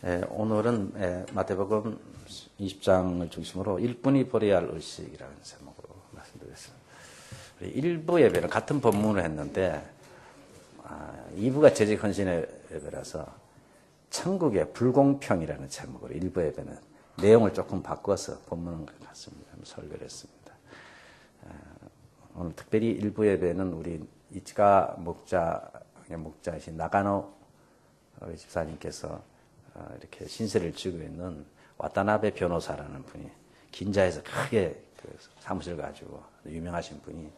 오늘은 마태복음 20장을 중심으로 일꾼이 버려야 할 의식이라는 제목으로 말씀드리겠습니다. 1부 예배는 같은 본문을 했는데 2부가 재직 헌신의 예배라서 천국의 불공평이라는 제목으로 1부 예배는 내용을 조금 바꿔서 본문을 같습니다. 설교를 했습니다. 오늘 특별히 1부 예배는 우리 이치가 목자이신 나가노 집사님께서 이렇게 신세를 지고 있는 와타나베 변호사라는 분이 긴자에서 크게 사무실 가지고 유명하신 분이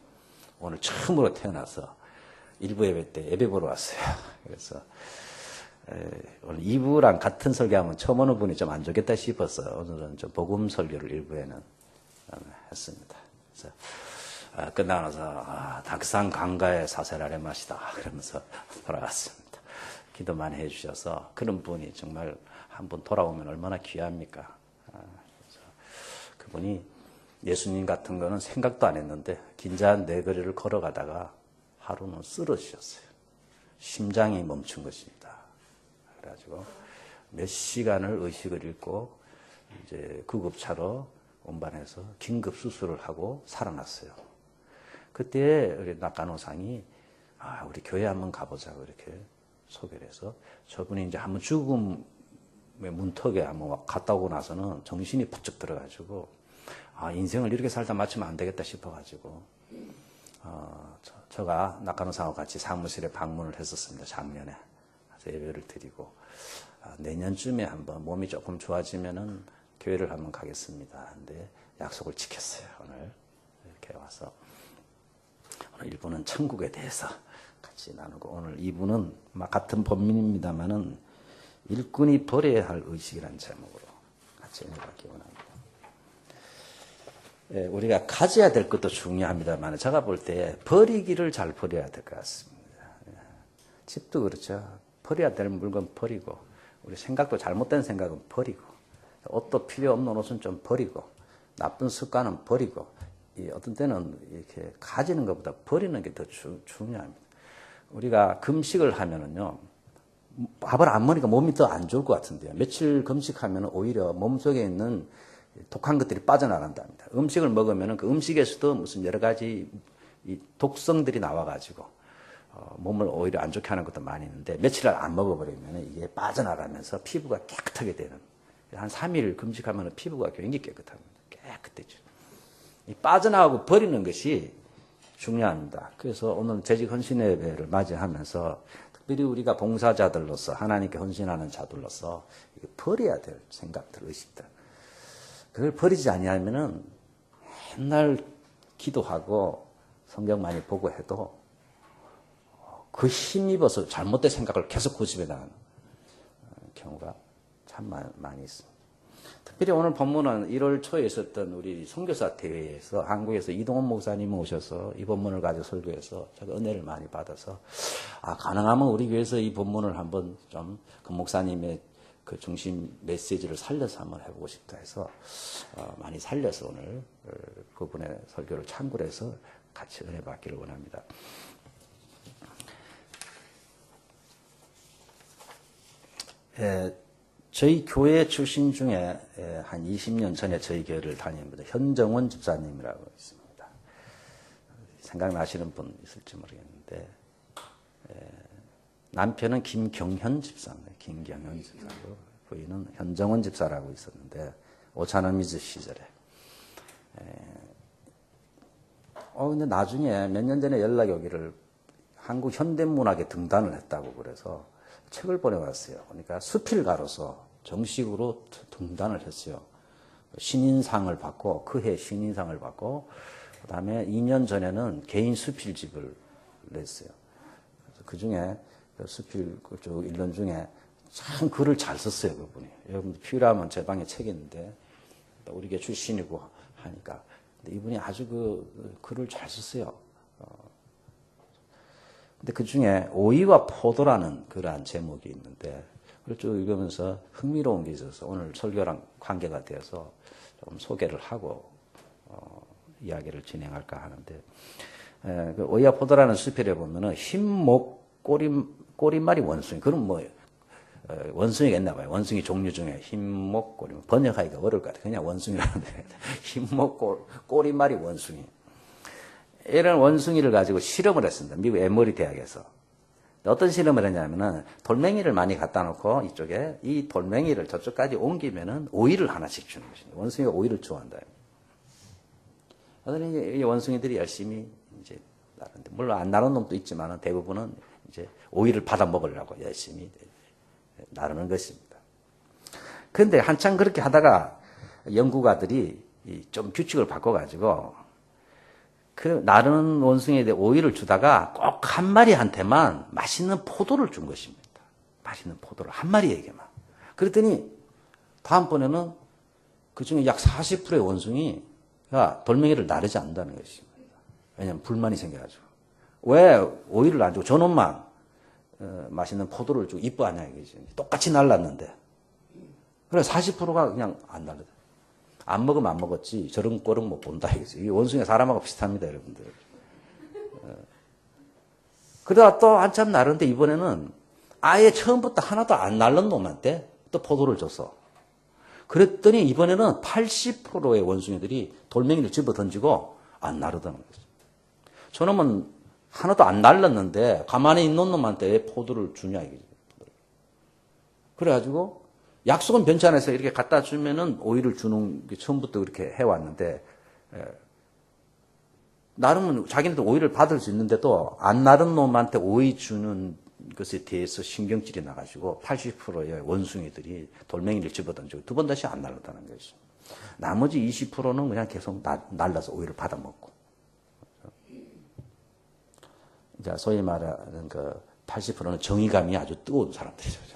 오늘 처음으로 태어나서 1부 예배 때 예배 보러 왔어요. 그래서 오늘 2부랑 같은 설교하면 처음 오는 분이 좀 안 좋겠다 싶어서 오늘은 좀 복음 설교를 1부에는 했습니다. 그래서 끝나고 나서 닭산 강가의 사세라레 맛이다 그러면서 돌아갔습니다. 기도 많이 해주셔서 그런 분이 정말 한 번 돌아오면 얼마나 귀합니까? 그래서 그분이 예수님 같은 거는 생각도 안 했는데 긴자한 네 거리를 걸어가다가 하루는 쓰러지셨어요. 심장이 멈춘 것입니다. 그래가지고 몇 시간을 의식을 잃고 이제 구급차로 운반해서 긴급 수술을 하고 살아났어요. 그때 우리 낙간호상이 우리 교회 한번 가보자고 이렇게 소개를 해서 저분이 이제 한번 죽음의 문턱에 한번 갔다 오고 나서는 정신이 부쩍 들어가지고 인생을 이렇게 살다 마치면 안 되겠다 싶어가지고 제가 낙간호상하고 같이 사무실에 방문을 했었습니다. 작년에. 그래서 예배를 드리고 내년쯤에 한번 몸이 조금 좋아지면은 교회를 한번 가겠습니다. 근데 약속을 지켰어요. 오늘 이렇게 와서 오늘 1부는 천국에 대해서 같이 나누고 오늘 2부는 같은 본문입니다만은 일꾼이 버려야 할 의식이라는 제목으로 같이 은혜받기 원합니다. 우리가 가져야 될 것도 중요합니다만 제가 볼 때 버리기를 잘 버려야 될 것 같습니다. 집도 그렇죠. 버려야 될 물건 버리고 우리 생각도 잘못된 생각은 버리고 옷도 필요 없는 옷은 좀 버리고 나쁜 습관은 버리고 어떤 때는 이렇게 가지는 것보다 버리는 게 더 중요합니다. 우리가 금식을 하면은요, 밥을 안 먹으니까 몸이 더 안 좋을 것 같은데요. 며칠 금식하면은 오히려 몸속에 있는 독한 것들이 빠져나간답니다. 음식을 먹으면은 그 음식에서도 무슨 여러 가지 이 독성들이 나와가지고 몸을 오히려 안 좋게 하는 것도 많이 있는데 며칠을 안 먹어버리면 이게 빠져나가면서 피부가 깨끗하게 되는. 한 3일 금식하면 피부가 굉장히 깨끗합니다. 깨끗해져. 이 빠져나가고 버리는 것이 중요합니다. 그래서 오늘 재직 헌신의 예배를 맞이하면서 특별히 우리가 봉사자들로서 하나님께 헌신하는 자들로서 버려야 될 생각들, 의식들. 그걸 버리지 아니하면은 맨날 기도하고 성경 많이 보고 해도 그 힘입어서 잘못된 생각을 계속 고집해 나가는 경우가 참 많이 있습니다. 특별히 오늘 본문은 1월 초에 있었던 우리 선교사 대회에서 한국에서 이동원 목사님 오셔서 이 본문을 가지고 설교해서 제가 은혜를 많이 받아서 가능하면 우리 교회에서 이 본문을 한번 좀 그 목사님의 그 중심 메시지를 살려서 한번 해보고 싶다 해서 많이 살려서 오늘 그분의 설교를 참고를 해서 같이 은혜 받기를 원합니다. 저희 교회 출신 중에 한 20년 전에 저희 교회를 다닙니다. 현정원 집사님이라고 있습니다. 생각나시는 분 있을지 모르겠는데 남편은 김경현 집사입니다. 김경현 집사고 부인은 현정원 집사라고 있었는데 오차너미즈 시절에 근데 나중에 몇 년 전에 연락이 오기를 한국 현대문학에 등단을 했다고 그래서 책을 보내왔어요. 그러니까 수필가로서 정식으로 등단을 했어요. 신인상을 받고 그해 신인상을 받고 그다음에 2년 전에는 개인 수필집을 냈어요. 그래서 그중에 수필 쭉 1년 중에 참 글을 잘 썼어요. 그분이. 여러분들 필요하면 제 방에 책이 있는데 우리 교 출신이고 하니까 근데 이분이 아주 그 글을 잘 썼어요. 근데 그 중에 오이와 포도라는 그러한 제목이 있는데 그걸 쭉 읽으면서 흥미로운 게 있어서 오늘 설교랑 관계가 되어서 좀 소개를 하고 이야기를 진행할까 하는데 그 오이와 포도라는 수필에 보면은 흰목 꼬리말이 원숭이 그럼 뭐예요? 원숭이가 있나 봐요. 원숭이 종류 중에 흰목꼬리. 번역하기가 어려울 것 같아요. 그냥 원숭이라는데. 흰목꼬리말이 원숭이. 이런 원숭이를 가지고 실험을 했습니다. 미국 에머리 대학에서. 어떤 실험을 했냐면은 돌멩이를 많이 갖다 놓고 이쪽에 이 돌멩이를 저쪽까지 옮기면은 오이를 하나씩 주는 것입니다. 원숭이가 오이를 좋아한다. 그러더니 이 원숭이들이 열심히 이제 나르는데, 물론 안 나르는 놈도 있지만은 대부분은 이제 오이를 받아 먹으려고 열심히 나르는 것입니다. 그런데 한참 그렇게 하다가 연구가들이 좀 규칙을 바꿔가지고 그 나르는 원숭이에 오이를 주다가 꼭 한 마리한테만 맛있는 포도를 준 것입니다. 맛있는 포도를 한 마리에게만. 그랬더니 다음번에는 그 중에 약 40%의 원숭이가 돌멩이를 나르지 않는다는 것입니다. 왜냐하면 불만이 생겨가지고. 왜 오이를 안 주고 저놈만 맛있는 포도를 주고 이뻐하냐 이거지. 똑같이 날랐는데. 그래 40%가 그냥 안 날르다. 안 먹으면 안 먹었지 저런 꼴은 못 본다 이거지. 이 원숭이가 사람하고 비슷합니다, 여러분들. 그러다가 또 한참 나르는데 이번에는 아예 처음부터 하나도 안 날른 놈한테 또 포도를 줬어. 그랬더니 이번에는 80%의 원숭이들이 돌멩이를 집어 던지고 안 나르다는 거죠. 저놈은 하나도 안 날랐는데 가만히 있는 놈한테 왜 포도를 주냐 이거지. 그래가지고 약속은 변치 않아서 이렇게 갖다 주면은 오이를 주는 게 처음부터 그렇게 해왔는데, 나름은 자기네도 오이를 받을 수 있는데도 안 나른 놈한테 오이 주는 것에 대해서 신경질이 나가지고 80%의 원숭이들이 돌멩이를 집어던지고 두 번 다시 안 날랐다는 거죠. 나머지 20%는 그냥 계속 날라서 오이를 받아 먹고. 이제 소위 말하는 그 80%는 정의감이 아주 뜨거운 사람들이죠.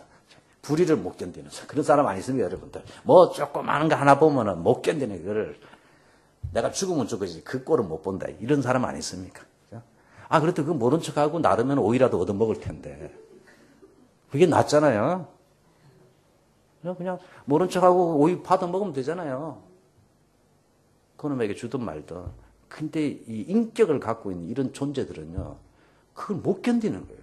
불의를 못 견디는 그런 사람 아니십니까, 여러분들? 뭐 조그마한 거 하나 보면은 못 견디는 그거를 내가 죽으면 죽겠지 그 꼴은 못 본다 이런 사람 아니십니까? 아 그래도 그 모른 척하고 나르면 오이라도 얻어먹을 텐데 그게 낫잖아요. 그냥 모른 척하고 오이 받아 먹으면 되잖아요. 그놈에게 주든 말든. 근데 이 인격을 갖고 있는 이런 존재들은요 그걸 못 견디는 거예요.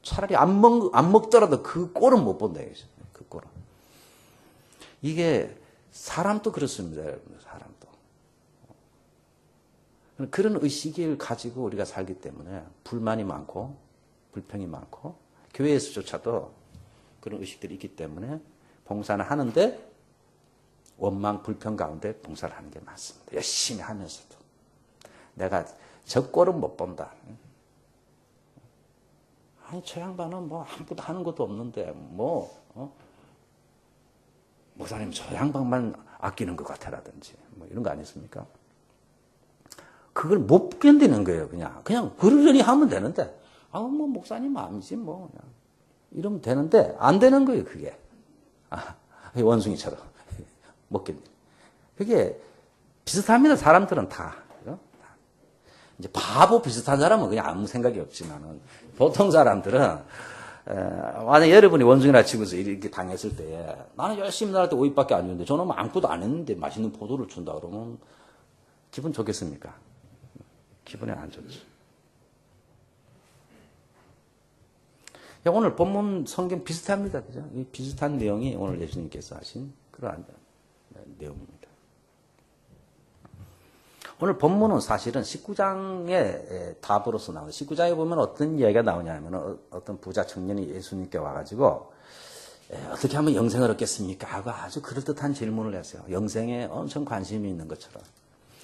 차라리 안 먹더라도 그 꼴은 못 본다 이거죠. 그 꼴은. 이게 사람도 그렇습니다, 여러분. 사람도. 그런 의식을 가지고 우리가 살기 때문에 불만이 많고 불평이 많고 교회에서조차도 그런 의식들이 있기 때문에 봉사는 하는데 원망 불평 가운데 봉사를 하는 게 많습니다. 열심히 하면서도 내가 저 꼴은 못 본다. 아니 저 양반은 뭐 아무것도 하는 것도 없는데 목사님 저 양반만 아끼는 것 같아라든지 뭐 이런 거 아니습니까? 그걸 못 견디는 거예요. 그냥 그러려니 하면 되는데 뭐 목사님 마음이지 뭐 그냥 이러면 되는데 안 되는 거예요. 그게 원숭이처럼 못 견디. 그게 비슷합니다. 사람들은 다. 이제 바보 비슷한 사람은 그냥 아무 생각이 없지만은 보통 사람들은 만약 여러분이 원숭이나 치고서 이렇게 당했을 때 나는 열심히 나갈 때 오이밖에 안 주는데 저놈은 아무것도 안 했는데 맛있는 포도를 준다 그러면 기분 좋겠습니까? 기분이 안 좋죠. 오늘 본문 성경 비슷합니다. 그죠? 이 비슷한 내용이 오늘 예수님께서 하신 그러한 내용입니다. 오늘 본문은 사실은 19장의 답으로서 나오는 19장에 보면 어떤 이야기가 나오냐면 어떤 부자 청년이 예수님께 와가지고 어떻게 하면 영생을 얻겠습니까? 하고 아주 그럴듯한 질문을 했어요. 영생에 엄청 관심이 있는 것처럼.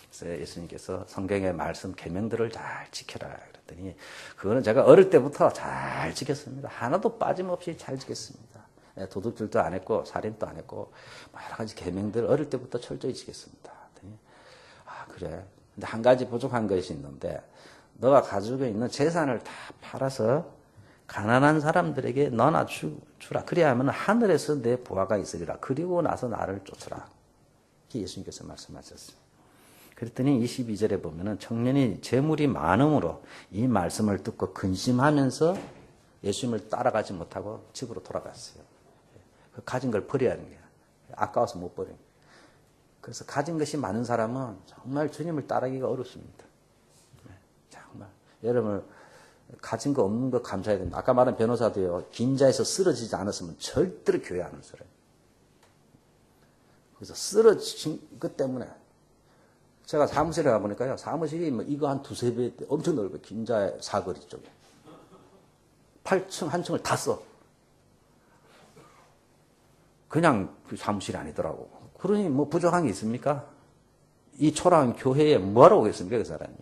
그래서 예수님께서 성경의 말씀 계명들을 잘 지켜라 그랬더니 그거는 제가 어릴 때부터 잘 지켰습니다. 하나도 빠짐없이 잘 지켰습니다. 도둑질도 안 했고 살인도 안 했고 여러 가지 계명들 어릴 때부터 철저히 지켰습니다. 그래. 근데 한 가지 부족한 것이 있는데 너가 가지고 있는 재산을 다 팔아서 가난한 사람들에게 너나 주라. 그래야 하면 하늘에서 내 보화가 있으리라. 그리고 나서 나를 쫓으라. 이렇게 예수님께서 말씀하셨어요. 그랬더니 22절에 보면은 청년이 재물이 많음으로 이 말씀을 듣고 근심하면서 예수님을 따라가지 못하고 집으로 돌아갔어요. 그 가진 걸 버려야 하는 거야. 아까워서 못 버려요. 그래서 가진 것이 많은 사람은 정말 주님을 따르기가 어렵습니다. 정말. 여러분, 가진 거 없는 거 감사해야 됩니다. 아까 말한 변호사도요, 긴자에서 쓰러지지 않았으면 절대로 교회 안 오서요. 그래서 쓰러진 것 때문에 제가 사무실에 가보니까요, 사무실이 뭐 이거 한 두세 배 엄청 넓어요. 긴자의 사거리 쪽에. 8층 한 층을 다 써. 그냥 그 사무실이 아니더라고. 그러니 뭐 부족한 게 있습니까? 이 초라한 교회에 뭐하러 오겠습니까, 그 사람이.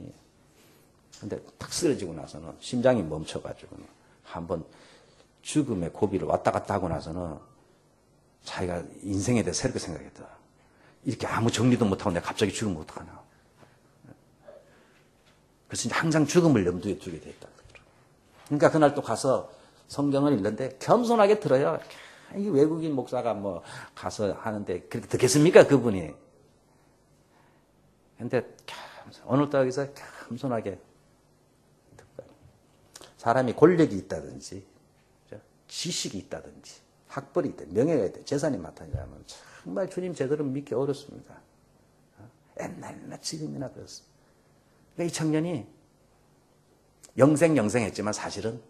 근데 탁 쓰러지고 나서는 심장이 멈춰가지고 한번 죽음의 고비를 왔다 갔다 하고 나서는 자기가 인생에 대해 새롭게 생각했다. 이렇게 아무 정리도 못하고 내가 갑자기 죽으면 어떡하나. 그래서 이제 항상 죽음을 염두에 두게 됐다. 그러니까 그날 또 가서 성경을 읽는데 겸손하게 들어요. 이 외국인 목사가 뭐 가서 하는데 그렇게 듣겠습니까, 그분이? 근데 오늘 또 여기서 겸손하게 사람이 권력이 있다든지 지식이 있다든지 학벌이 있다, 명예가 있다, 재산이 많다면 정말 주님 제대로 믿기 어렵습니다. 옛날이나 지금이나 그렇습니다. 그러니까 이 청년이 영생했지만 사실은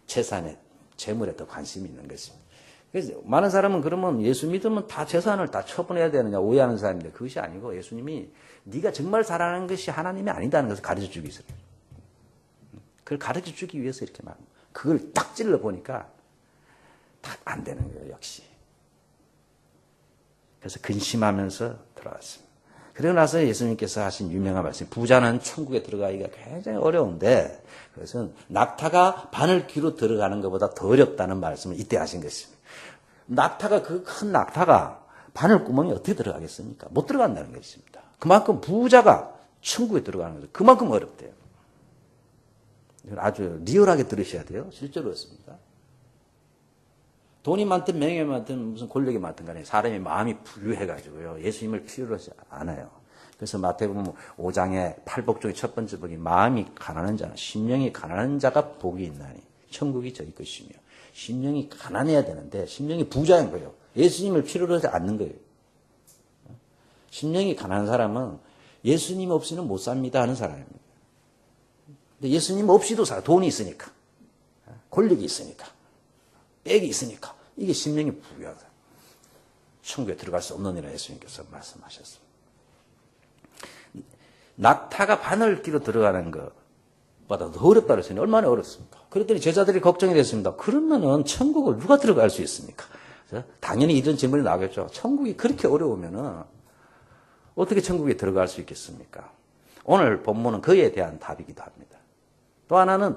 재산에, 재물에 더 관심이 있는 것입니다. 그래서 많은 사람은 그러면 예수 믿으면 다 재산을 다 처분해야 되느냐 오해하는 사람인데 그것이 아니고 예수님이 네가 정말 사랑하는 것이 하나님이 아니다는 것을 가르쳐 주기 위해서 그걸 가르쳐 주기 위해서 이렇게 막 그걸 딱 찔러 보니까 딱 안 되는 거예요, 역시. 그래서 근심하면서 들어갔습니다. 그러고 나서 예수님께서 하신 유명한 말씀, 부자는 천국에 들어가기가 굉장히 어려운데 그것은 낙타가 바늘귀로 들어가는 것보다 더 어렵다는 말씀을 이때 하신 것입니다. 낙타가 그 큰 낙타가 바늘구멍에 어떻게 들어가겠습니까? 못 들어간다는 것입니다. 그만큼 부자가 천국에 들어가는 것은 그만큼 어렵대요. 이건 아주 리얼하게 들으셔야 돼요. 실제로 그렇습니다. 돈이 많든 명예가 많든 무슨 권력이 많든 간에 사람의 마음이 부유해가지고요. 예수님을 필요로 하지 않아요. 그래서 마태복음 5장의 팔복 중에 첫 번째 복이 마음이 가난한 자는 심령이 가난한 자가 복이 있나니 천국이 저희 것이며 심령이 가난해야 되는데 심령이 부자인 거예요. 예수님을 필요로 하지 않는 거예요. 심령이 가난한 사람은 예수님 없이는 못 삽니다 하는 사람입니다. 근데 예수님 없이도 살아. 돈이 있으니까. 권력이 있으니까. 백이 있으니까. 이게 심령이 부유하다. 천국에 들어갈 수 없는 이라 예수님께서 말씀하셨습니다. 낙타가 바늘귀로 들어가는 것보다 더 어렵다고 했으니 얼마나 어렵습니까? 그랬더니 제자들이 걱정이 됐습니다. 그러면은 천국을 누가 들어갈 수 있습니까? 당연히 이런 질문이 나오겠죠. 천국이 그렇게 어려우면은 어떻게 천국에 들어갈 수 있겠습니까? 오늘 본문은 그에 대한 답이기도 합니다. 또 하나는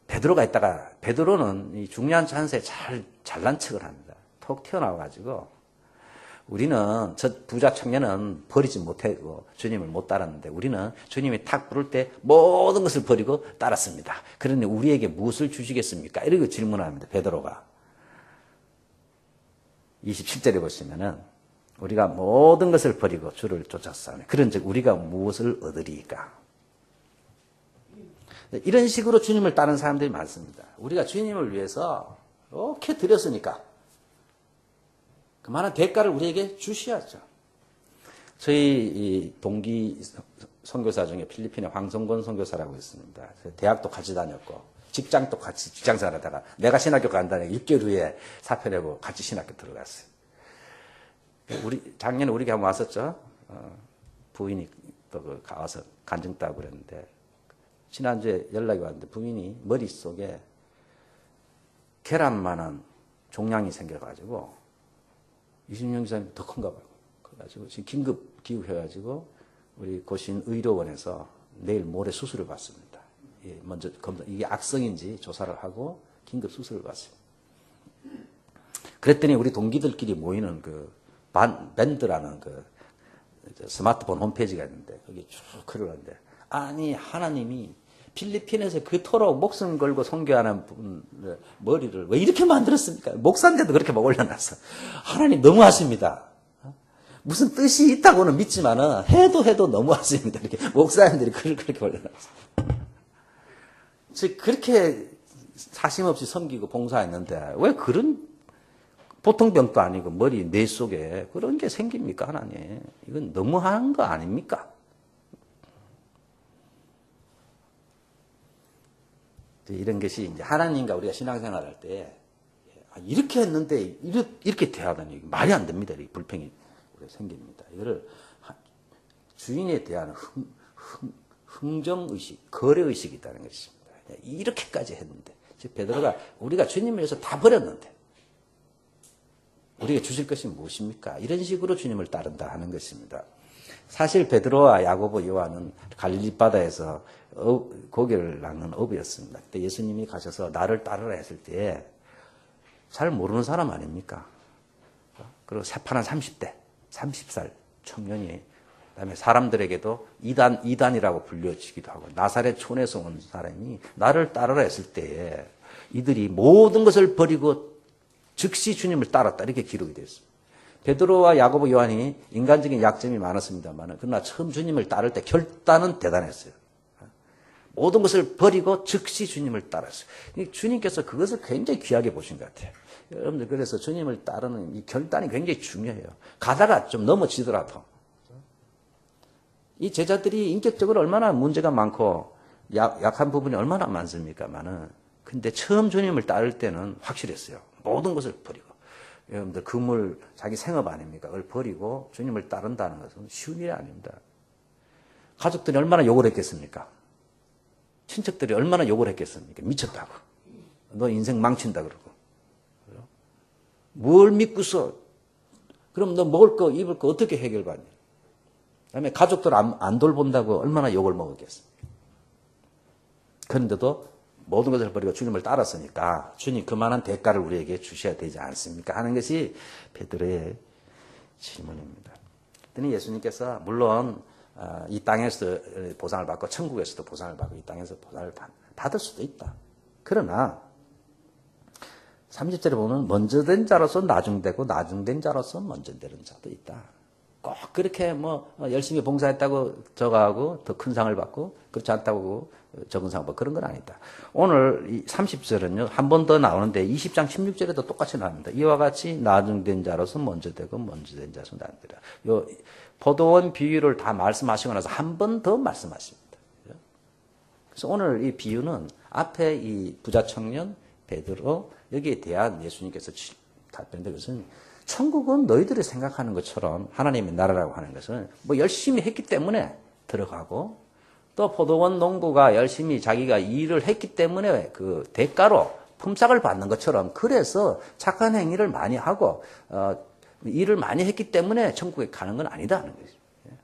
베드로가 있다가 베드로는 이 중요한 찬스에 잘난 척을 합니다. 톡 튀어나와가지고 우리는 저 부자 청년은 버리지 못하고 주님을 못 따랐는데 우리는 주님이 탁 부를 때 모든 것을 버리고 따랐습니다. 그러니 우리에게 무엇을 주시겠습니까? 이렇게 질문합니다. 베드로가. 27절에 보시면은 우리가 모든 것을 버리고 주를 쫓았사오니 그런즉 우리가 무엇을 얻으리이까? 이런 식으로 주님을 따르는 사람들이 많습니다. 우리가 주님을 위해서 이렇게 드렸으니까 그만한 대가를 우리에게 주셔야죠. 저희 동기 선교사 중에 필리핀의 황성권 선교사라고 있습니다. 대학도 같이 다녔고 직장도 같이 직장생활하다가 내가 신학교 간다니까 6개월 후에 사표 내고 같이 신학교 들어갔어요. 작년에 우리 한번 왔었죠. 부인이 또 가서 간증 따고 그랬는데 지난주에 연락이 왔는데 부인이 머릿속에 계란만한 종양이 생겨가지고 20년 이상 더 큰가 봐요. 그래가지고 지금 긴급 기급해가지고 우리 고신 의료원에서 내일 모레 수술을 받습니다. 예, 먼저 이게 악성인지 조사를 하고 긴급 수술을 받습니다. 그랬더니 우리 동기들끼리 모이는 밴드라는 스마트폰 홈페이지가 있는데 거기 쭉 글을 하는데 아니 하나님이 필리핀에서 그토록 목숨 걸고 선교하는 분 머리를 왜 이렇게 만들었습니까? 목사인데도 그렇게 막 올려놨어. 하나님 너무하십니다. 무슨 뜻이 있다고는 믿지만은 해도 너무하십니다. 이렇게 목사님들이 글을 그렇게 올려놨어. 즉 그렇게 사심 없이 섬기고 봉사했는데 왜 그런 보통 병도 아니고 머리 뇌 속에 그런 게 생깁니까 하나님? 이건 너무한 거 아닙니까? 이런 것이 이제 하나님과 우리가 신앙생활 할 때 이렇게 했는데 이렇게 대하다니 말이 안 됩니다. 이렇게 불평이 생깁니다. 이거를 주인에 대한 흥정의식, 거래의식이 있다는 것입니다. 이렇게까지 했는데 즉 베드로가 우리가 주님을 위해서 다 버렸는데 우리가 주실 것이 무엇입니까? 이런 식으로 주님을 따른다 하는 것입니다. 사실 베드로와 야고보, 요한은 갈릴리 바다에서 고기를 낚는 어부였습니다. 그때 예수님이 가셔서 나를 따르라 했을 때 잘 모르는 사람 아닙니까? 그리고 새파란 30대, 30살 청년이 그다음에 사람들에게도 이단이라고 불려지기도 하고 나사렛 촌에서 온 사람이 나를 따르라 했을 때에 이들이 모든 것을 버리고 즉시 주님을 따랐다 이렇게 기록이 되어 있습니다. 베드로와 야고보, 요한이 인간적인 약점이 많았습니다만 그러나 처음 주님을 따를 때 결단은 대단했어요. 모든 것을 버리고 즉시 주님을 따랐어요. 주님께서 그것을 굉장히 귀하게 보신 것 같아요. 여러분들 그래서 주님을 따르는 이 결단이 굉장히 중요해요. 가다가 좀 넘어지더라도 이 제자들이 인격적으로 얼마나 문제가 많고 약한 부분이 얼마나 많습니까만은 근데 처음 주님을 따를 때는 확실했어요. 모든 것을 버리고 여러분들 그물 자기 생업 아닙니까? 그걸 버리고 주님을 따른다는 것은 쉬운 일이 아닙니다. 가족들이 얼마나 욕을 했겠습니까? 친척들이 얼마나 욕을 했겠습니까? 미쳤다고. 너 인생 망친다 그러고. 뭘 믿고서 그럼 너 먹을 거 입을 거 어떻게 해결받니? 그다음에 가족들 안 돌본다고 얼마나 욕을 먹었겠습니까? 그런데도 모든 것을 버리고 주님을 따랐으니까 주님 그만한 대가를 우리에게 주셔야 되지 않습니까? 하는 것이 베드로의 질문입니다. 그랬더니 예수님께서 물론 이 땅에서 보상을 받고 천국에서도 보상을 받고 이 땅에서 보상을 받을 수도 있다. 그러나 30절에 보면 먼저 된 자로서 나중되고 나중된 자로서 먼저 되는 자도 있다. 꼭 그렇게 뭐 열심히 봉사했다고 저거하고 더 큰 상을 받고 그렇지 않다고 적은 상을 받고 그런 건 아니다. 오늘 이 30절은요 한 번 더 나오는데 20장 16절에도 똑같이 나옵니다. 이와 같이 나중된 자로서 먼저 되고 먼저 된 자로서 나중되라. 요 포도원 비유를 다 말씀하시고 나서 한 번 더 말씀하십니다. 그래서 오늘 이 비유는 앞에 이 부자 청년 베드로 여기에 대한 예수님께서 답변인데 그것은 천국은 너희들이 생각하는 것처럼 하나님의 나라라고 하는 것은 뭐 열심히 했기 때문에 들어가고 또 포도원 농부가 열심히 자기가 일을 했기 때문에 그 대가로 품삯을 받는 것처럼 그래서 착한 행위를 많이 하고 일을 많이 했기 때문에 천국에 가는 건 아니다 하는 것이죠.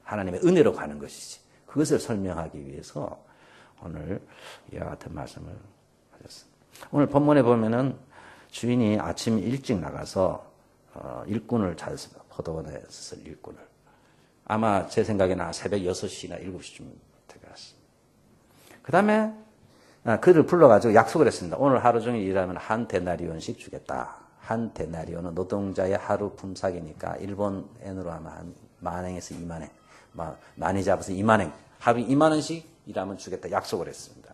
하나님의 은혜로 가는 것이지. 그것을 설명하기 위해서 오늘 이와 같은 말씀을 하셨습니다. 오늘 본문에 보면은 주인이 아침 일찍 나가서 일꾼을 찾았습니다. 포도원에 있어서 일꾼을. 아마 제 생각에는 새벽 6시나 7시쯤 되었습니다. 그 다음에 그를 불러가지고 약속을 했습니다. 오늘 하루 종일 일하면 한 데나리온씩 주겠다. 한 데나리온은 노동자의 하루 품삯이니까 일본엔으로 하면 한 만행에서 2만행. 많이 잡아서 2만행. 하루 2만원씩 일하면 주겠다. 약속을 했습니다.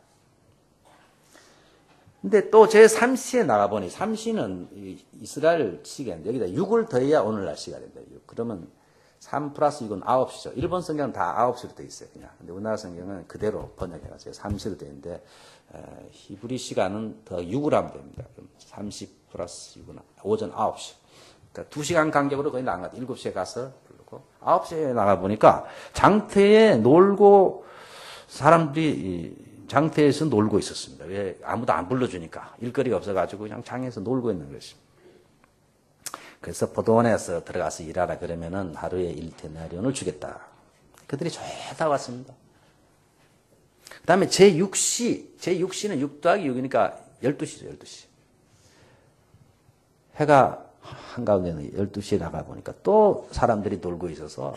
근데 또 제 3시에 나가보니 3시는 이스라엘 시간인데 여기다 6을 더해야 오늘날 시가 된다. 6. 그러면 3 플러스 6은 9시죠. 일본 성경은 다 9시로 되어 있어요. 그냥. 근데 우리나라 성경은 그대로 번역해가지고 3시로 되어 있는데 히브리 시간은 더 6을 하면 됩니다. 그럼 30 플러스 6은 오전 9시. 그러니까 2시간 간격으로 거의 나간 것 같아요. 7시에 가서 부르고 9시에 나가보니까 장터에 놀고 사람들이 장터에서 놀고 있었습니다. 왜? 아무도 안 불러주니까. 일거리가 없어가지고 그냥 장에서 놀고 있는 것입니다. 그래서 포도원에서 들어가서 일하라 그러면은 하루에 1데나리온을 주겠다. 그들이 죄다 왔습니다. 그 다음에 제6시는 6 더하기 6이니까 12시죠, 12시. 해가 한가운데는 12시에 나가보니까 또 사람들이 놀고 있어서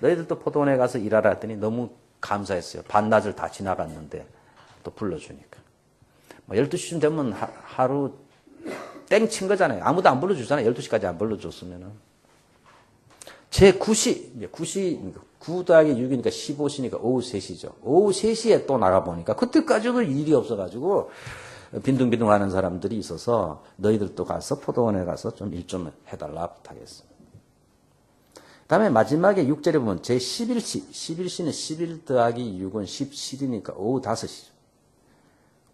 너희들도 포도원에 가서 일하라 했더니 너무 감사했어요. 반나절 다 지나갔는데 또 불러주니까. 12시쯤 되면 하루 땡 친 거잖아요. 아무도 안 불러주잖아요. 12시까지 안 불러줬으면은. 제 9시, 9 더하기 6이니까 15시니까 오후 3시죠. 오후 3시에 또 나가보니까 그때까지도 일이 없어가지고 빈둥빈둥 하는 사람들이 있어서 너희들도 가서 포도원에 가서 좀 일 좀 해달라 부탁했습니다. 다음에 마지막에 6절에 보면 제 11시는 11 더하기 6은 17이니까 오후 5시죠.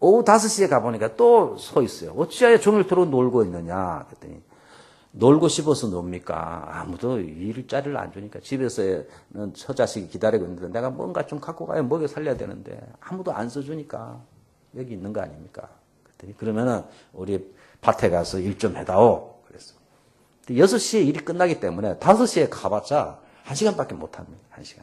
오후 5시에 가보니까 또 서 있어요. 어찌하여 종일토록 놀고 있느냐 그랬더니 놀고 싶어서 놉니까? 아무도 일자리를 안 주니까 집에서는 처자식이 기다리고 있는데 내가 뭔가 좀 갖고 가야 먹여 살려야 되는데 아무도 안 써주니까 여기 있는 거 아닙니까? 그랬더니 그러면은 우리 밭에 가서 일 좀 해다오 그랬어. 6시에 일이 끝나기 때문에 5시에 가봤자 1시간밖에 못합니다. 1시간.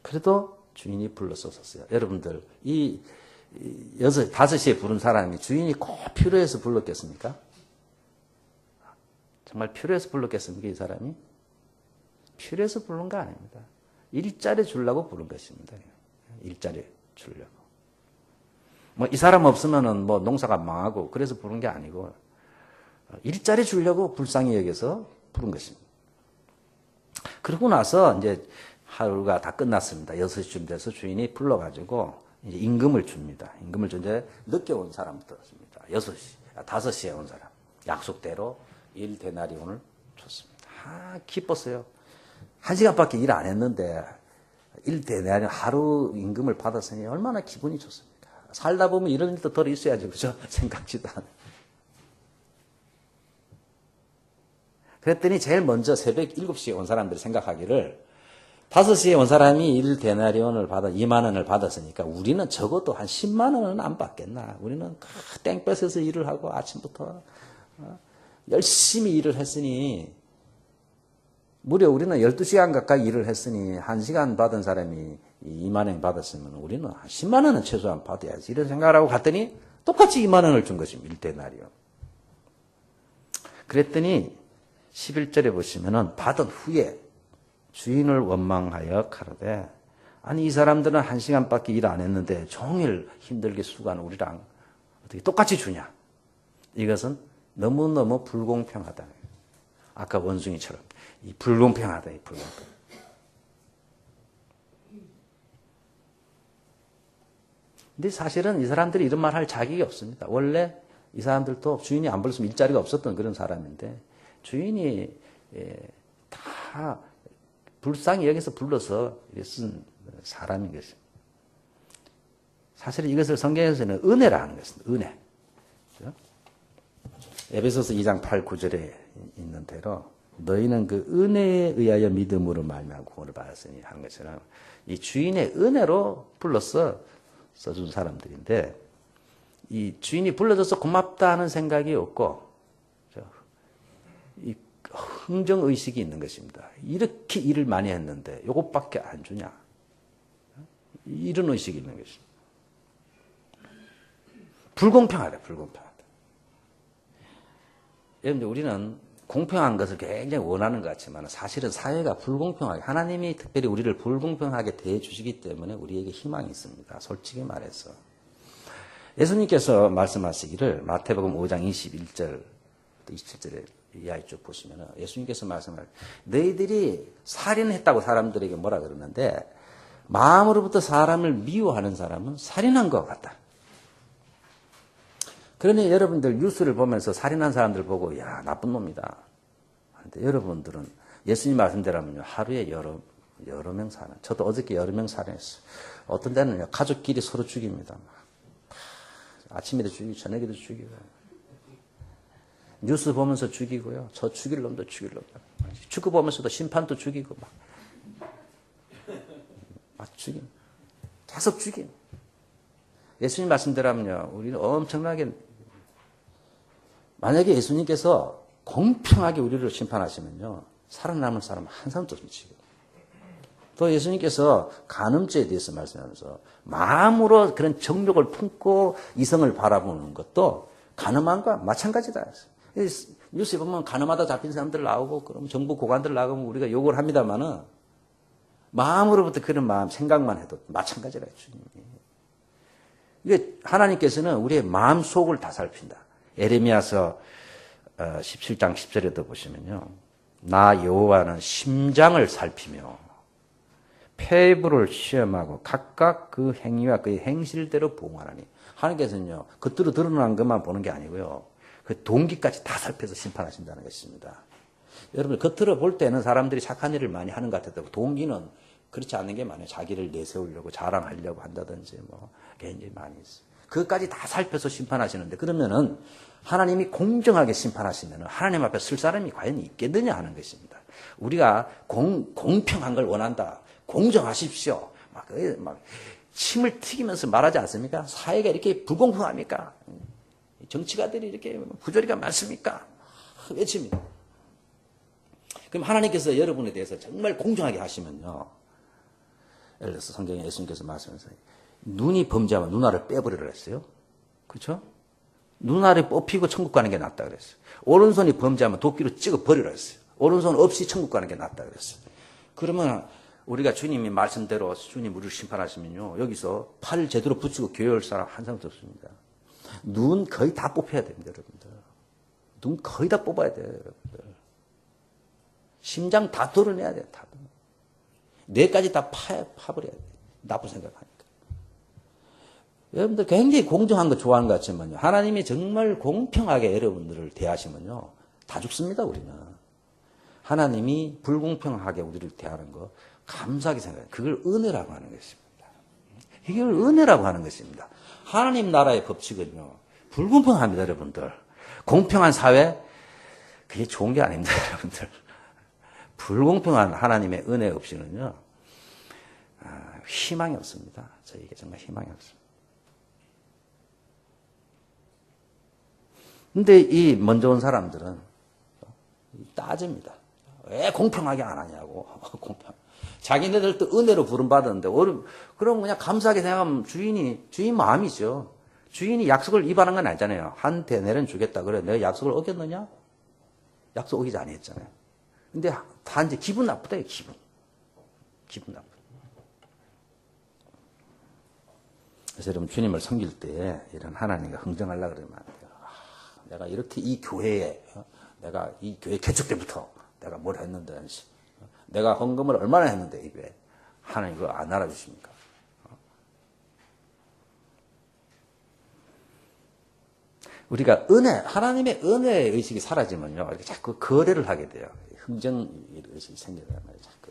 그래도 주인이 불러서 썼어요. 여러분들, 5시에 부른 사람이 주인이 꼭 필요해서 불렀겠습니까? 정말 필요해서 불렀겠습니까, 이 사람이? 필요해서 부른 거 아닙니다. 일자리 주려고 부른 것입니다. 일자리 주려고. 뭐, 이 사람 없으면은 뭐 농사가 망하고 그래서 부른 게 아니고, 일자리 주려고 불쌍히 여겨서 부른 것입니다. 그러고 나서 이제 하루가 다 끝났습니다. 6시쯤 돼서 주인이 불러가지고 이제 임금을 줍니다. 임금을 주는데 늦게 온 사람부터 줍니다. 5시에 온 사람. 약속대로 1데나리온을 줬습니다. 기뻤어요. 1시간밖에 일 안 했는데 1데나리온 하루 임금을 받았으니 얼마나 기분이 좋습니까? 살다 보면 이런 일도 덜 있어야지, 그죠? 생각지도 않아요. 그랬더니 제일 먼저 새벽 7시에 온 사람들이 생각하기를 5시에 온 사람이 1데나리온을 받아 2만 원을 받았으니까 우리는 적어도 한 10만 원은 안 받겠나. 우리는 땡볕에서 일을 하고 아침부터 열심히 일을 했으니 무려 우리는 12시간 가까이 일을 했으니 1시간 받은 사람이 2만 원 받았으면 우리는 한 10만 원은 최소한 받아야지. 이런 생각을 하고 갔더니 똑같이 2만 원을 준 것입니다. 1데나리온. 그랬더니 11절에 보시면은 받은 후에 주인을 원망하여 가로되 아니 이 사람들은 1시간밖에 일 안 했는데 종일 힘들게 수고한 우리랑 어떻게 똑같이 주냐. 이것은 너무너무 불공평하다. 아까 원숭이처럼 이 불공평하다. 이 불공평. 근데 사실은 이 사람들이 이런 말 할 자격이 없습니다. 원래 이 사람들도 주인이 안 불렀으면 일자리가 없었던 그런 사람인데 주인이 다 불쌍히 여기서 불러서 쓴 사람인 것입니다. 사실 이것을 성경에서는 은혜라는 것입니다. 은혜. 그렇죠? 에베소서 2장 8, 9절에 있는 대로 너희는 그 은혜에 의하여 믿음으로 말미암아 구원을 받았으니 하는 것처럼 이 주인의 은혜로 불러서 써준 사람들인데 이 주인이 불러줘서 고맙다 하는 생각이 없고 이 흥정의식이 있는 것입니다. 이렇게 일을 많이 했는데 이것밖에 안 주냐. 이런 의식이 있는 것입니다. 불공평하다. 불공평하다. 여러분들 우리는 공평한 것을 굉장히 원하는 것 같지만 사실은 사회가 불공평하게 하나님이 특별히 우리를 불공평하게 대해주시기 때문에 우리에게 희망이 있습니다. 솔직히 말해서. 예수님께서 말씀하시기를 마태복음 5장 21절 27절에 이하에 쭉 보시면 예수님께서 말씀을 너희들이 살인했다고 사람들에게 뭐라 그러는데 마음으로부터 사람을 미워하는 사람은 살인한 것 같다. 그러니 여러분들 뉴스를 보면서 살인한 사람들 보고 야 나쁜 놈이다. 그런데 여러분들은 예수님 말씀대로면요 하루에 여러 명 살인. 저도 어저께 여러 명 살인했어요. 어떤 데는요 가족끼리 서로 죽입니다. 아침에도 죽이고 저녁에도 죽이고. 뉴스 보면서 죽이고요. 저 죽일 놈도 죽일 놈도. 축구 보면서도 심판도 죽이고 막 죽임. 계속 죽임. 예수님 말씀대로면요. 우리는 엄청나게 만약에 예수님께서 공평하게 우리를 심판하시면요. 살아남을 사람 한 사람도 없습니다. 지금. 또 예수님께서 간음죄에 대해서 말씀하면서 마음으로 그런 정욕을 품고 이성을 바라보는 것도 간음함과 마찬가지다. 뉴스에 보면 간음하다 잡힌 사람들 나오고 그럼 정부 고관들 나오면 우리가 욕을 합니다만은 마음으로부터 그런 마음 생각만 해도 마찬가지라 주님이. 이게 하나님께서는 우리의 마음 속을 다 살핀다. 에레미야서 17장 10절에도 보시면요. 나 여호와는 심장을 살피며 폐부를 시험하고 각각 그 행위와 그의 행실대로 보응하나니. 하나님께서는요. 겉으로 드러난 것만 보는 게 아니고요. 그 동기까지 다 살펴서 심판하신다는 것입니다. 여러분 겉으로 볼 때는 사람들이 착한 일을 많이 하는 것 같아도 동기는 그렇지 않는 게 많아요. 자기를 내세우려고 자랑하려고 한다든지 뭐 굉장히 많이 있어요. 그것까지 다 살펴서 심판하시는데 그러면은 하나님이 공정하게 심판하시면은 하나님 앞에 설 사람이 과연 있겠느냐 하는 것입니다. 우리가 공평한 걸 원한다. 공정하십시오. 막 침을 튀기면서 말하지 않습니까? 사회가 이렇게 불공평합니까? 정치가들이 이렇게 부조리가 많습니까? 외칩니다. 그럼 하나님께서 여러분에 대해서 정말 공정하게 하시면요. 예를 들어서 성경에 예수님께서 말씀하셨어요. 눈이 범죄하면 눈알을 빼버리라 했어요. 그렇죠? 눈알이 뽑히고 천국 가는 게 낫다 그랬어요. 오른손이 범죄하면 도끼로 찍어 버리라 했어요. 오른손 없이 천국 가는 게 낫다 그랬어요. 그러면 우리가 주님이 말씀대로 주님 우리를 심판하시면요. 여기서 팔 제대로 붙이고 교회 올 사람 한 사람도 없습니다. 눈 거의 다 뽑혀야 됩니다, 여러분들. 눈 거의 다 뽑아야 돼요, 여러분들. 심장 다 도려내야 돼요, 다. 뇌까지 다 파버려야 돼요. 나쁜 생각하니까. 여러분들 굉장히 공정한 거 좋아하는 것 같지만요. 하나님이 정말 공평하게 여러분들을 대하시면요. 다 죽습니다, 우리는. 하나님이 불공평하게 우리를 대하는 거 감사하게 생각해요. 그걸 은혜라고 하는 것입니다. 이걸 은혜라고 하는 것입니다. 하나님 나라의 법칙은요. 불공평합니다, 여러분들. 공평한 사회, 그게 좋은 게 아닙니다, 여러분들. 불공평한 하나님의 은혜 없이는요. 희망이 없습니다. 저에게 정말 희망이 없습니다. 근데 이 먼저 온 사람들은 따집니다. 왜 공평하게 안 하냐고. 공평. 자기네들도 은혜로 부름받았는데, 그럼 그냥 감사하게 생각하면 주인 마음이죠. 주인이 약속을 위반한 건 아니잖아요. 한테 내는 주겠다. 그래. 내가 약속을 어겼느냐? 약속 어기지 아니했잖아요. 근데 단지 기분 나쁘다, 기분 나쁘다. 그래서 여러분, 주님을 섬길 때 이런 하나님과 흥정하려고 그러면 안 돼요. 내가 이렇게 이 교회에, 내가 이 교회 개척 때부터 내가 뭘 했는데, 내가 헌금을 얼마나 했는데, 이 교회. 하나님 그거 안 알아주십니까? 우리가 하나님의 은혜 의식이 사라지면요, 이렇게 자꾸 거래를 하게 돼요. 흥정 의식이 생겨나요, 자꾸.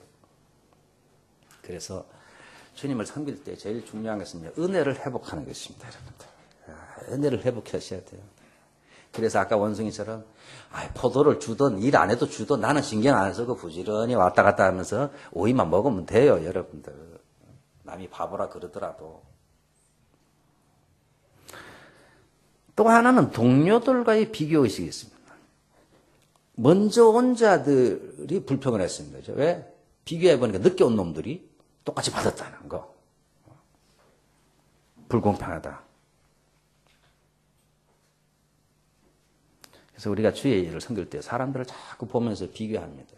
그래서 주님을 섬길 때 제일 중요한 것은 은혜를 회복하는 것입니다, 여러분들. 은혜를 회복하셔야 돼요. 그래서 아까 원숭이처럼, 포도를 주든 일 안 해도 주든 나는 신경 안 쓰고 부지런히 왔다 갔다 하면서 오이만 먹으면 돼요, 여러분들. 남이 바보라 그러더라도. 또 하나는 동료들과의 비교의식이 있습니다. 먼저 온 자들이 불평을 했습니다. 왜? 비교해보니까 늦게 온 놈들이 똑같이 받았다는 거. 불공평하다. 그래서 우리가 주의 일을 섬길 때 사람들을 자꾸 보면서 비교합니다.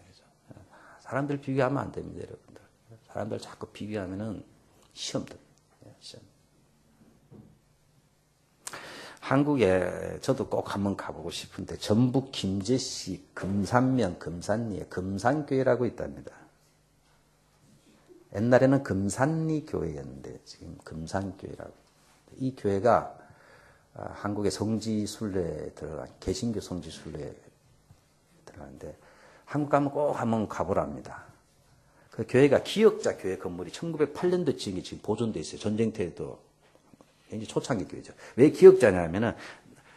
사람들 비교하면 안 됩니다, 여러분들. 사람들 자꾸 비교하면은 시험 듭니다. 시험. 한국에 저도 꼭 한번 가보고 싶은데 전북 김제시 금산면 금산리에 금산교회라고 있답니다. 옛날에는 금산리 교회였는데 지금 금산교회라고. 이 교회가 한국의 성지순례에 들어간 개신교 성지순례에 들어가는데 한국 가면 꼭 한번 가보랍니다. 그 교회가 기역자 교회 건물이 1908년도 지은 게 지금 보존돼 있어요. 전쟁 때에도 굉장히 초창기 교회죠. 왜 기역자냐면은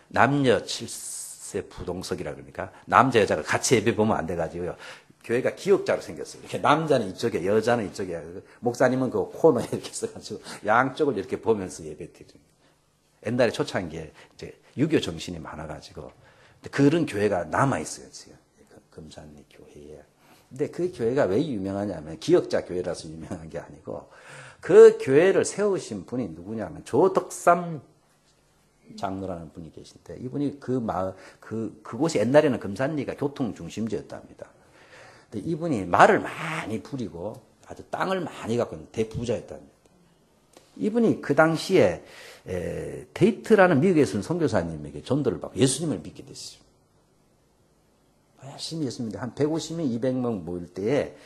남녀 7세 부동석이라 그러니까 남자 여자가 같이 예배 보면 안 돼가지고요. 교회가 기역자로 생겼어요. 이렇게 남자는 이쪽에 여자는 이쪽에 목사님은 그 코너에 이렇게 써가지고 양쪽을 이렇게 보면서 예배 드립니다. 옛날에 초창기에 이제 유교 정신이 많아가지고 그런 교회가 남아 있어요 지금 금산리 교회에. 근데 그 교회가 왜 유명하냐면 기역자 교회라서 유명한 게 아니고 그 교회를 세우신 분이 누구냐면 조덕삼 장로라는 분이 계신데 이분이 그곳이 옛날에는 금산리가 교통 중심지였답니다. 근데 이분이 말을 많이 부리고 아주 땅을 많이 갖고 있는 대부자였답니다. 이분이 그 당시에 데이트라는 미국에 있는 선교사님에게 전도를 받고 예수님을 믿게 됐어요. 열심히 예수님인데 한 150명, 200명 모일 때에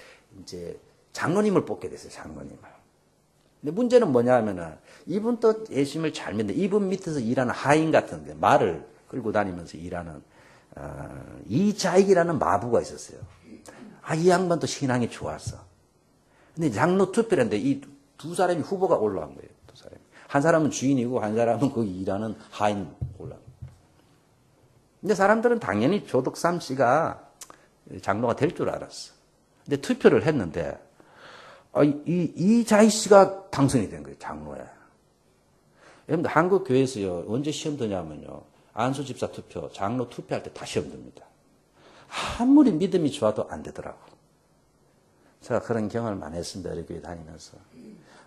이제 장로님을 뽑게 됐어요. 장로님을. 근데 문제는 뭐냐 하면은 이분도 예수님을 잘 믿는데 이분 밑에서 일하는 하인 같은데 말을 끌고 다니면서 일하는 이자익이라는 마부가 있었어요. 이 양반도 신앙이 좋았어. 근데 장로 투표인데 이 두 사람이 후보가 올라간 거예요. 두 사람이. 한 사람은 주인이고 한 사람은 거기 일하는 하인 올라간 거예요. 근데 사람들은 당연히 조덕삼 씨가 장로가 될 줄 알았어. 근데 투표를 했는데 이자희 씨가 당선이 된 거예요. 장로에. 여러분들 한국 교회에서요. 언제 시험 드냐면요. 안수 집사 투표, 장로 투표할 때 다 시험 듭니다. 아무리 믿음이 좋아도 안 되더라고. 제가 그런 경험을 많이 했습니다. 우리 교회 다니면서.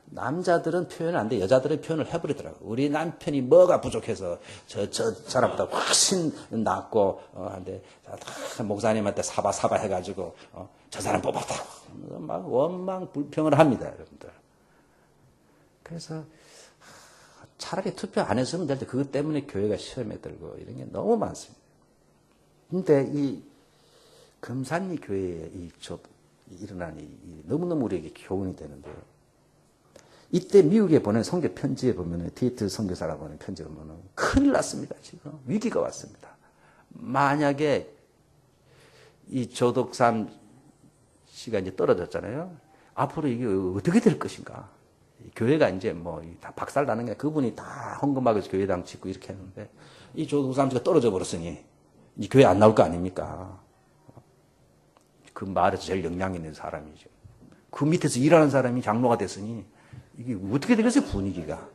남자들은 표현 안 돼. 여자들은 표현을 해버리더라고. 우리 남편이 뭐가 부족해서 저 사람보다 훨씬 낫고 한데 목사님한테 사바 해가지고 저 사람 뽑았다고 막 원망 불평을 합니다, 여러분들. 그래서 차라리 투표 안 했으면 될 때 그것 때문에 교회가 시험에 들고 이런 게 너무 많습니다. 근데 이 금산리 교회에 일어나니 너무너무 우리에게 교훈이 되는데요. 이때 미국에 보낸 선교 편지에 보면은 티트 선교사가 보낸 편지에 보면은 큰일 났습니다. 지금 위기가 왔습니다. 만약에 이 조덕삼 씨가 이제 떨어졌잖아요. 앞으로 이게 어떻게 될 것인가? 교회가 이제 뭐 다 박살 나는 게 그분이 다 헌금하고 교회당 짓고 이렇게 했는데 이 조덕삼 씨가 떨어져 버렸으니 이 교회 안 나올 거 아닙니까? 그 마을에서 제일 역량 있는 사람이죠. 그 밑에서 일하는 사람이 장로가 됐으니 이게 어떻게 되겠어요, 분위기가.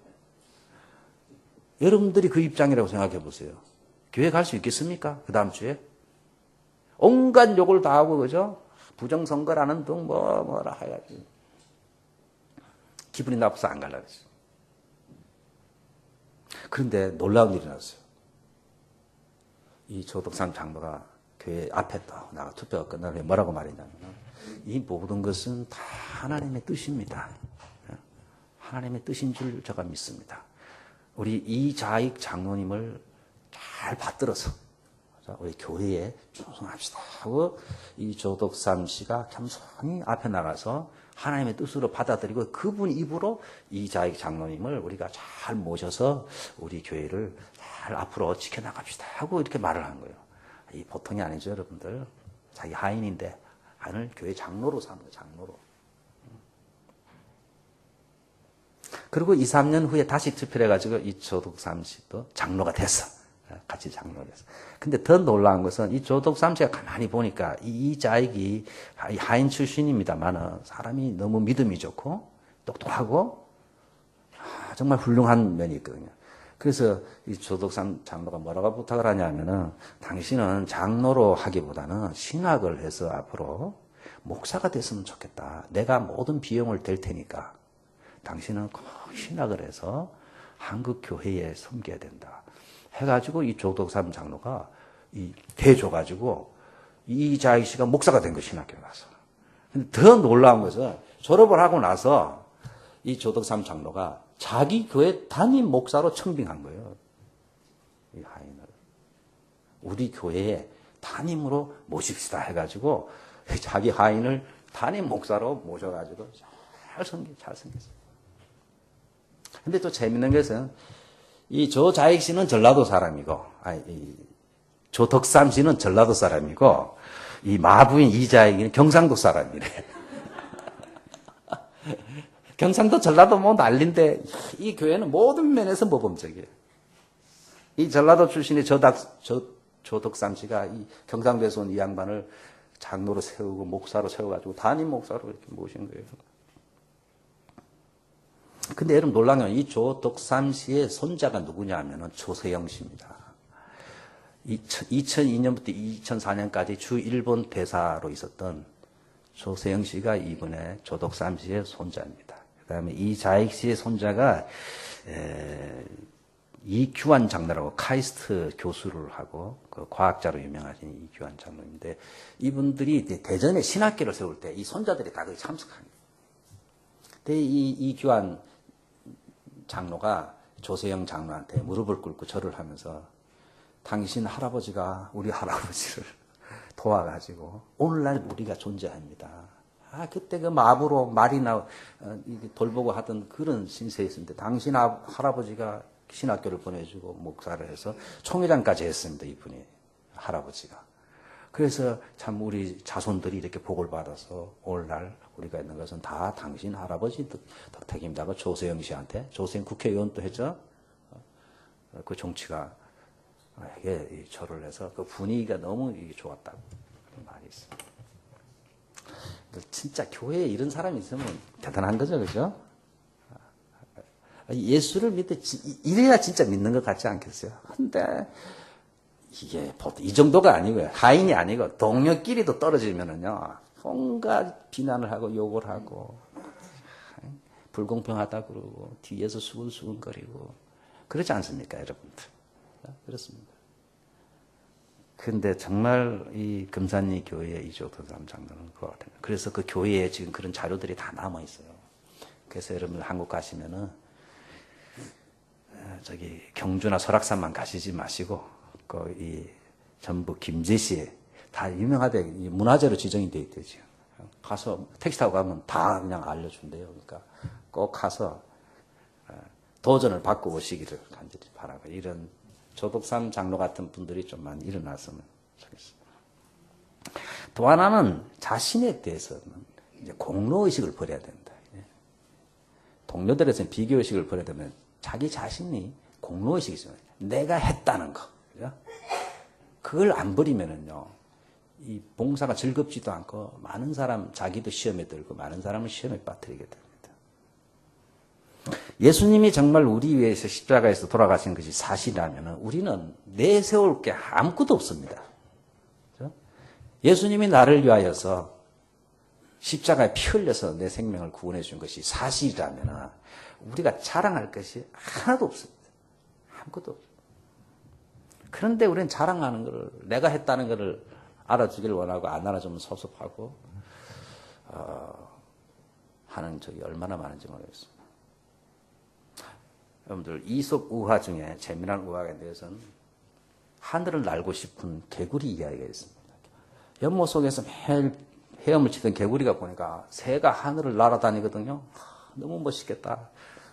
여러분들이 그 입장이라고 생각해 보세요. 교회 갈 수 있겠습니까? 그 다음 주에? 온갖 욕을 다 하고, 그죠? 부정선거라는 등 뭐라 해가지고. 기분이 나빠서 안 가려고 했어요. 그런데 놀라운 일이 났어요. 이 조덕삼 장로가 교회 앞에 또 나가 투표가 끝난 후에 뭐라고 말했냐면, 이 모든 것은 다 하나님의 뜻입니다. 하나님의 뜻인 줄 제가 믿습니다. 우리 이자익 장로님을 잘 받들어서 우리 교회에 충성합시다 하고 이 조덕삼 씨가 겸손히 앞에 나가서 하나님의 뜻으로 받아들이고 그분 입으로 이자익 장로님을 우리가 잘 모셔서 우리 교회를 잘 앞으로 지켜나갑시다 하고 이렇게 말을 한 거예요. 이 보통이 아니죠, 여러분들. 자기 하인인데 하인을 교회 장로로 삼는 거예요, 장로로. 그리고 2, 3년 후에 다시 투표를 해가지고 이 조덕삼 씨도 장로가 됐어. 같이 장로가 됐어. 근데 더 놀라운 것은 이 조덕삼 씨가 가만히 보니까 이 자익이 하인 출신입니다만 사람이 너무 믿음이 좋고 똑똑하고 정말 훌륭한 면이 있거든요. 그래서 이 조덕삼 장로가 뭐라고 부탁을 하냐면은 당신은 장로로 하기보다는 신학을 해서 앞으로 목사가 됐으면 좋겠다. 내가 모든 비용을 댈 테니까 당신은 꼭 신학을 해서 한국 교회에 섬겨야 된다. 해가지고 이 조덕삼 장로가 대줘가지고 이자익 씨가 목사가 된 거 신학교에 가서. 근데 더 놀라운 것은 졸업을 하고 나서 이 조덕삼 장로가 자기 교회 담임 목사로 청빙한 거예요. 이 하인을. 우리 교회에 담임으로 모십시다 해가지고 자기 하인을 담임 목사로 모셔가지고 잘 섬겼어요. 근데 또 재밌는 것은 이 조자익 씨는 전라도 사람이고, 조덕삼 씨는 전라도 사람이고, 이 마부인 이자익이는 경상도 사람이래. 경상도 전라도 뭐 난리인데 이 교회는 모든 면에서 모범적이에요. 이 전라도 출신의 조덕삼 씨가 이 경상도에서 온 이 양반을 장로로 세우고 목사로 세워가지고 담임 목사로 이렇게 모신 거예요. 근데 여러분 놀란 건 이 조덕삼 씨의 손자가 누구냐 하면은 조세영 씨입니다. 2002년부터 2004년까지 주 일본 대사로 있었던 조세영 씨가 이번에 조덕삼 씨의 손자입니다. 그 다음에 이자익 씨의 손자가 이규환 장로라고 카이스트 교수를 하고 그 과학자로 유명하신 이규환 장로인데 이분들이 대전에 신학교를 세울 때 이 손자들이 다 거기 참석합니다. 근데 이 이규환 장로가 조세영 장로한테 무릎을 꿇고 절을 하면서 당신 할아버지가 우리 할아버지를 도와가지고 오늘날 우리가 존재합니다. 그때 그 마부로 말이나 돌보고 하던 그런 신세였는데 당신 할아버지가 신학교를 보내주고 목사를 해서 총회장까지 했습니다. 이분이 할아버지가. 그래서 참 우리 자손들이 이렇게 복을 받아서 오늘날 우리가 있는 것은 다 당신 할아버지 덕택입니다. 그 조세영 씨한테, 조세영 국회의원도 했죠. 그 정치가 이게 절을 해서 그 분위기가 너무 좋았다고 그런 말이 있어요. 진짜 교회에 이런 사람이 있으면 대단한 거죠, 그죠? 예수를 이래야 진짜 믿는 것 같지 않겠어요? 근데 이게 보통 이 정도가 아니고요. 하인이 아니고 동료끼리도 떨어지면은요, 온갖 비난을 하고 욕을 하고 불공평하다 그러고 뒤에서 수근수근거리고 그렇지 않습니까, 여러분들? 그렇습니다. 근데 정말 이 금산리 교회의 이조도 장로는 그거 같아요. 그래서 그 교회에 지금 그런 자료들이 다 남아 있어요. 그래서 여러분 한국 가시면은 저기 경주나 설악산만 가시지 마시고 그 이 전북 김제시에 다 유명하대 문화재로 지정이 돼 있대요. 가서 택시 타고 가면 다 그냥 알려준대요. 그러니까 꼭 가서 도전을 받고 오시기를 간절히 바라고 이런 조덕삼 장로 같은 분들이 좀 많이 일어났으면 좋겠습니다. 또 하나는 자신에 대해서는 이제 공로의식을 버려야 된다. 동료들에서는 비교의식을 버려야 되면 자기 자신이 공로의식이 있어요. 내가 했다는 거. 그죠? 그걸 안 버리면은요, 이 봉사가 즐겁지도 않고 많은 사람, 자기도 시험에 들고 많은 사람을 시험에 빠뜨리게 됩니다. 예수님이 정말 우리 위해서 십자가에서 돌아가신 것이 사실이라면 우리는 내세울 게 아무것도 없습니다. 그렇죠? 예수님이 나를 위하여서 십자가에 피 흘려서 내 생명을 구원해 준 것이 사실이라면 우리가 자랑할 것이 하나도 없습니다. 아무것도 없습니다. 그런데 우리는 자랑하는 것을 내가 했다는 것을 알아주길 원하고 안 알아주면 섭섭하고 하는 적이 얼마나 많은지 모르겠습니다. 여러분들 이솝 우화 중에 재미난 우화에 대해서는 하늘을 날고 싶은 개구리 이야기가 있습니다. 연못 속에서 매일 헤엄을 치던 개구리가 보니까 새가 하늘을 날아다니거든요. 너무 멋있겠다.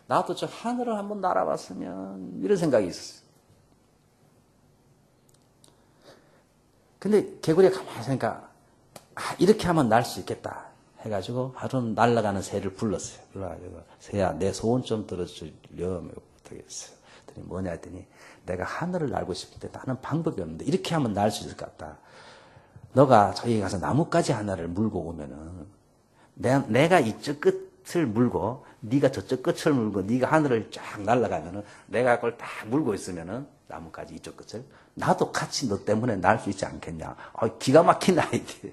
나도 저 하늘을 한번 날아봤으면 이런 생각이 있었어요. 근데 개구리가 가만히 있으니까 이렇게 하면 날 수 있겠다 해가지고 하루는 날아가는 새를 불렀어요. 불러가지고 새야 내 소원 좀 들어주려면 어떻게 했어요? 그랬더니 뭐냐 했더니 내가 하늘을 날고 싶은데 나는 방법이 없는데 이렇게 하면 날 수 있을 것 같다. 너가 저기 가서 나뭇가지 하나를 물고 오면은 내가 이쪽 끝을 물고 네가 저쪽 끝을 물고 네가 하늘을 쫙 날아가면은 내가 그걸 딱 물고 있으면은 나뭇가지 이쪽 끝을 나도 같이 너 때문에 날 수 있지 않겠냐. 기가 막힌 아이디어.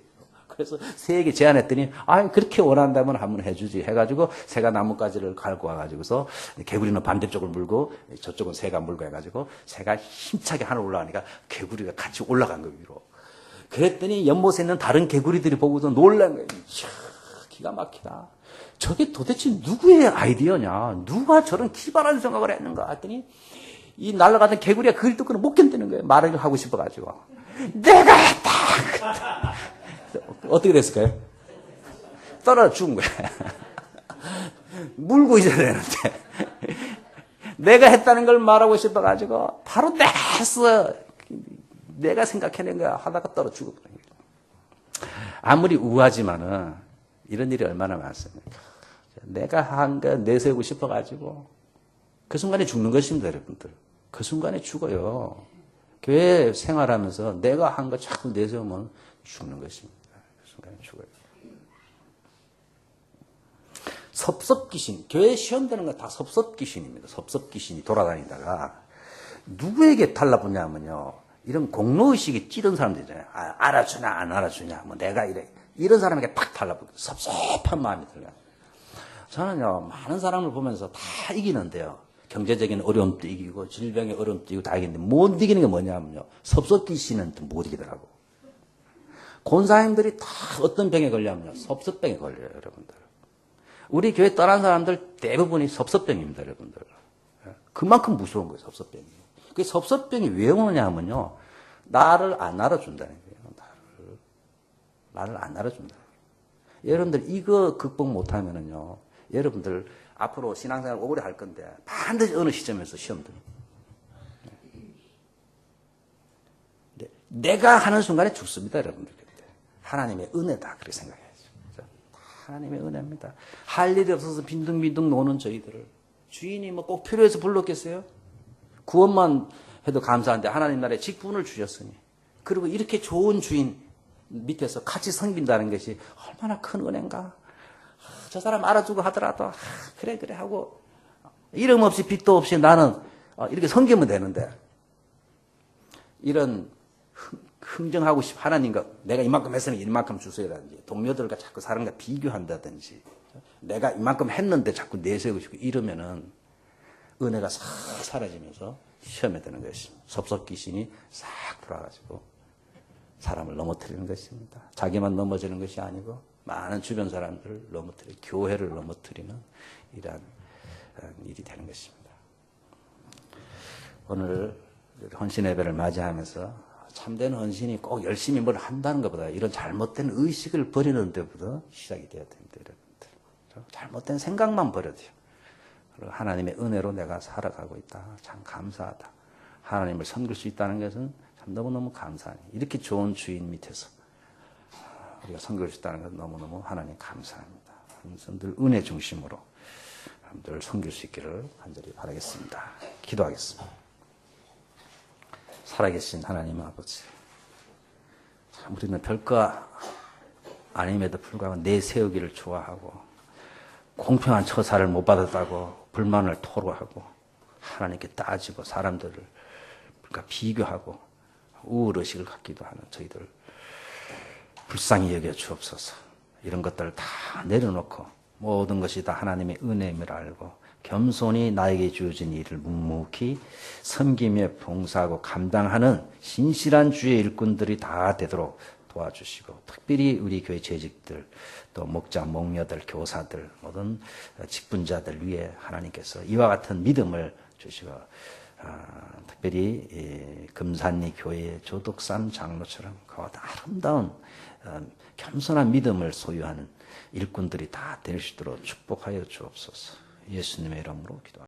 그래서 새에게 제안했더니 그렇게 원한다면 한번 해주지 해가지고 새가 나뭇가지를 갈고 와가지고서 개구리는 반대쪽을 물고 저쪽은 새가 물고 해가지고 새가 힘차게 하늘 올라가니까 개구리가 같이 올라간 거 위로. 그랬더니 연못에 있는 다른 개구리들이 보고서 놀란 거예요. 이야, 기가 막히다. 저게 도대체 누구의 아이디어냐. 누가 저런 기발한 생각을 했는가 했더니 이 날아가던 개구리가 그걸 듣고는 못 견디는 거예요. 말을 하고 싶어가지고. 내가 했다! 어떻게 됐을까요? 떨어져 죽은 거야. 물고 있어야 되는데. 내가 했다는 걸 말하고 싶어가지고 바로 내가 했어. 내가 생각해낸 거야 하다가 떨어져 죽어버린 거야. 아무리 우하지만은 이런 일이 얼마나 많습니까? 내가 한 거 내세우고 싶어가지고 그 순간에 죽는 것입니다, 여러분들. 그 순간에 죽어요. 교회 생활하면서 내가 한 거 자꾸 내세우면 죽는 것입니다. 그 순간에 죽어요. 섭섭귀신. 교회 시험되는 건 다 섭섭귀신입니다. 섭섭귀신이 돌아다니다가 누구에게 달라붙냐면요. 이런 공로의식이 찌든 사람들 있잖아요. 알아주냐 안 알아주냐 뭐 내가 이래. 이런 사람에게 팍 달라붙고 섭섭한 마음이 들어요. 저는요. 많은 사람을 보면서 다 이기는데요. 경제적인 어려움도 이기고 질병의 어려움도 이기고 다 이기는데 못 이기는 게 뭐냐면요. 섭섭귀신은 못 이기더라고. 권사님들이 다 어떤 병에 걸려면요. 섭섭병에 걸려요. 여러분들. 우리 교회 떠난 사람들 대부분이 섭섭병입니다. 여러분들. 그만큼 무서운 거예요. 섭섭병이. 그 섭섭병이 왜 오느냐 하면요. 나를 안 알아준다는 거예요. 나를 안 알아준다. 여러분들 이거 극복 못하면은요. 여러분들 앞으로 신앙생활 오래 할 건데 반드시 어느 시점에서 시험 듭니다. 내가 하는 순간에 죽습니다. 여러분들. 하나님의 은혜다. 그렇게 생각해야죠. 다 하나님의 은혜입니다. 할 일이 없어서 빈둥빈둥 노는 저희들을 주인이 뭐 꼭 필요해서 불렀겠어요? 구원만 해도 감사한데 하나님 나라에 직분을 주셨으니, 그리고 이렇게 좋은 주인 밑에서 같이 섬긴다는 것이 얼마나 큰 은혜인가. 저 사람 알아주고 하더라도 그래 하고 이름 없이 빚도 없이 나는 이렇게 섬기면 되는데, 이런 흥정하고 싶어 하나님과 내가 이만큼 했으면 이만큼 주세요라든지, 동료들과 자꾸 사람과 비교한다든지, 내가 이만큼 했는데 자꾸 내세우고 싶고 이러면은 은혜가 싹 사라지면서 시험에 드는 것입니다. 섭섭귀신이 싹 돌아가지고 사람을 넘어뜨리는 것입니다. 자기만 넘어지는 것이 아니고 많은 주변 사람들을 넘어뜨리고 교회를 넘어뜨리는 이러한 일이 되는 것입니다. 오늘 헌신 예배를 맞이하면서 참된 헌신이 꼭 열심히 뭘 한다는 것보다 이런 잘못된 의식을 버리는 데부터 시작이 되어야 됩니다. 여러분들. 잘못된 생각만 버려야 돼요. 그리고 하나님의 은혜로 내가 살아가고 있다. 참 감사하다. 하나님을 섬길 수 있다는 것은 참 너무너무 감사하니, 이렇게 좋은 주인 밑에서 우리가 섬길 수 있다는 것은 너무너무 하나님 감사합니다. 늘 은혜 중심으로 늘 섬길 수 있기를 간절히 바라겠습니다. 기도하겠습니다. 살아계신 하나님 아버지, 참 우리는 별거 아님에도 불구하고 내세우기를 좋아하고, 공평한 처사를 못 받았다고 불만을 토로하고, 하나님께 따지고 사람들을 비교하고 우월의식을 갖기도 하는 저희들 불쌍히 여겨 주옵소서. 이런 것들을 다 내려놓고 모든 것이 다 하나님의 은혜임을 알고 겸손히 나에게 주어진 일을 묵묵히 섬기며 봉사하고 감당하는 신실한 주의 일꾼들이 다 되도록 도와주시고, 특별히 우리 교회 재직들, 또 목자, 목녀들, 교사들, 모든 직분자들 위해 하나님께서 이와 같은 믿음을 주시고, 특별히 금산리 교회의 조덕삼 장로처럼 그와 아름다운 겸손한 믿음을 소유하는 일꾼들이 다 될 수 있도록 축복하여 주옵소서. 예수님의 이름으로 기도합니다.